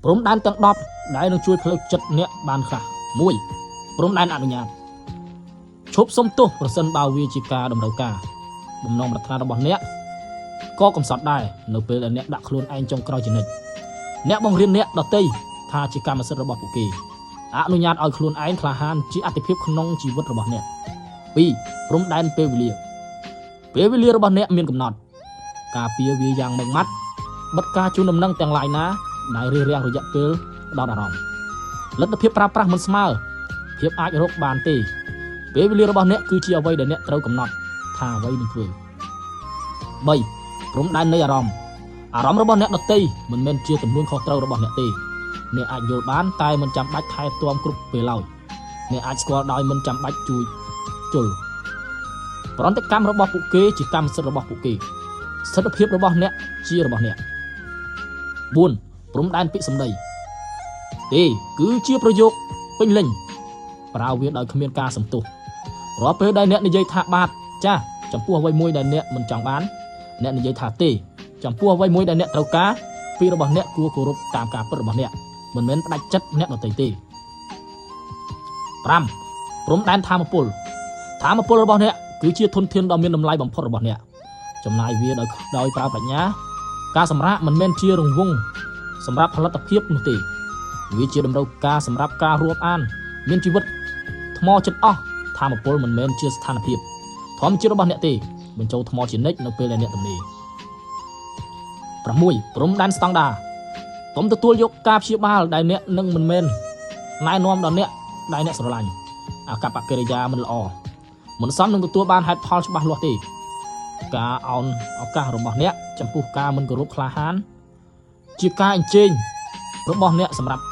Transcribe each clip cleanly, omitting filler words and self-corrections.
ព្រំដែនទាំង10ដែលនឹងជួយផ្លូវចិត្តអ្នកបានខ្លះ1ព្រំដែនអនុញ្ញាតឈប់សុំទោសប្រសិនបើវាជាការតម្រូវការបំណងប្រាថ្នារបស់អ្នកក៏កំសត់ដែរនៅពេលដែលអ្នកដាក់ខ្លួនឯងចុងក្រោយជានិច្ចអ្នកបង្រៀនអ្នកដទៃថាជាកម្មសិទ្ធិរបស់ពួកគេអនុញ្ញាតឲ្យខ្លួនឯងក្លាហានជាអតិភិបក្នុងជីវិតរបស់អ្នក2ព្រំដែនពេលវេលារបស់អ្នកមានកំណត់ការពារវាយ៉ាងម៉ឺងម៉ាត់បិទការជូនដំណឹងទាំងឡាយណាដែលរារាំងរយៈពេលផ្ដោតអារម្មណ៍លទ្ធភាពប្រើប្រាស់មិនស្មើភាពអាចរកបានទេពេលវេលារបស់អ្នកគឺជាអ្វីដែលអ្នកត្រូវកំណត់ថាអ្វីនឹងធ្វើ3ព្រំដែននៃអារម្មណ៍របស់អ្នកដទៃមិនមែនជាទំនួលខុសត្រូវរបស់អ្នកទេអ្នកអាចយល់បានតែមិនចាំបាច់ថែទាំគ្រប់ពេលឡើយអ្នកអាចស្គាល់ដោយមិនចាំបាច់ជួយជល់ប្រតិកម្មរបស់ពួកគេជាកម្មសិទ្ធិរបស់ពួកគេស្ថិរភាពរបស់អ្នកជារបស់អ្នក4ព្រំដែនពាក្យសម្ដីទេគឺជាប្រយោគពេញលេញប្រើវាដោយគ្មានការសំទោសរាល់ពេលដែលអ្នកនិយាយថាបាទចាស់ចំពោះអ្វីមួយដែលអ្នកមិនចង់បានអ្នកនិយាយថាទេចំពោះអ្វីមួយដែលអ្នកត្រូវការពីរបស់អ្នកគួរគោរពតាមការពិតរបស់អ្នកមិនមែនផ្ដាច់ចិត្តអ្នកដទៃទេ5ព្រំដែនធម៌ពលរបស់អ្នកគឺជាធនធានដ៏មានតម្លៃបំផុតរបស់អ្នកចំណាយវាដោយប្រើប្រាជ្ញាការសម្រាកមិនមែនជារង្វង់សម្រាប់ផលិតភាពនោះទេវាជាតម្រូវការសម្រាប់ការរាប់អានមានជីវិតថ្មចិត្តអស់ធម៌ពលមិនមែនជាស្ថានភាពធម្មជាតិរបស់អ្នកទេបញ្ចូលថ្មជានិច្ចនៅពេលដែលអ្នកទំនេរ6ព្រំដែនស្តង់ដារកុំទទួលយកការព្យាបាលដែលអ្នកនឹងមិនមែនណែនាំដល់អ្នកដែលអ្នកស្រឡាញ់អាកប្បកិរិយាមិនល្អមិនសមនឹងទទួលបានហេតុផលច្បាស់លាស់ទេការអោនឱកាសរបស់អ្នកចំពោះការមិនគោរពក្លាហានជាការអញ្ជើញរបស់អ្នកសម្រាប់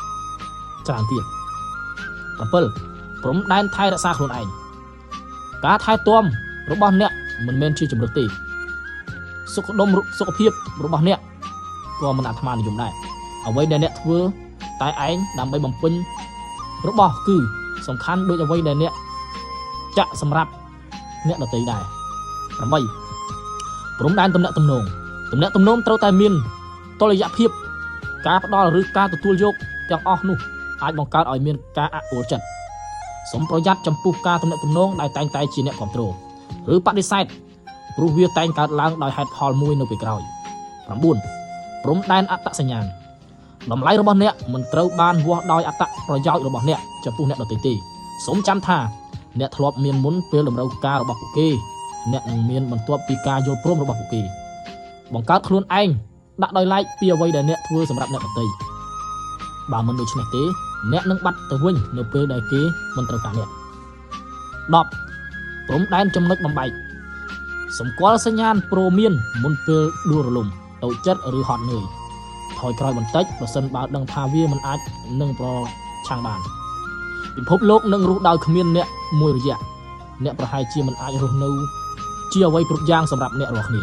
ច្រើនទៀត7ព្រំដែនថែរក្សាខ្លួនឯងការថែទាំរបស់អ្នកមិនមែនជាជំរឹះទេសុខភាពរបស់អ្នកក៏មិនអាត្មានិយមដែរអ្វីដែលអ្នកធ្វើតែឯងដើម្បីបំពេញរបស់គឺសំខាន់ដូចអ្វីដែលអ្នកចាក់សម្រាប់អ្នកដទៃដែរ8ព្រំដែនទំនាក់ទំនងត្រូវតែមានតុល្យភាពការផ្ដល់ឬការទទួលយកទាំងអស់នោះអាចបង្កើតឲ្យមានការអអួលចិត្តសូមប្រយ័ត្នចំពោះការទំនាក់ទំនងដែលតែងតែជាអ្នកគ្រប់គ្រងឬបដិសេធព្រោះវាតែងកើតឡើងដោយហេតុផលមួយនៅពេលក្រោយ9ព្រំដែនអត្តសញ្ញាណតម្លៃរបស់អ្នកមិនត្រូវបានវាស់ដោយអត្តប្រយោជន៍របស់អ្នកចំពោះអ្នកដទៃទេសូមចាំថាអ្នកធ្លាប់មានមុនពេលតម្រូវការរបស់ពួកគេអ្នកនឹងមានបន្ទាប់ពីការយល់ព្រមរបស់ពួកគេបង្កើតខ្លួនឯងដាក់ដោយឡែកពីអ្វីដែលអ្នកធ្វើសម្រាប់អ្នកដទៃបើមិនដូច្នេះទេអ្នកនឹងបាត់ទៅវិញនៅពេលដែលគេមិនត្រូវការអ្នក10ព្រំដែនចំណុចបំបែកសម្គាល់សញ្ញាណព្រមានមុនពេលដួលរលំតូចចិត្តឬហត់នឿយថយក្រោយបន្តិចប្រសិនបើដឹងថាវាមិនអាចនឹងប្រឆាំងបានពិភពលោកនឹងរស់ដោយគ្មានអ្នកមួយរយៈអ្នកប្រហែលជាមិនអាចរស់នៅជាអ្វីគ្រប់យ៉ាងសម្រាប់អ្នករាល់គ្នា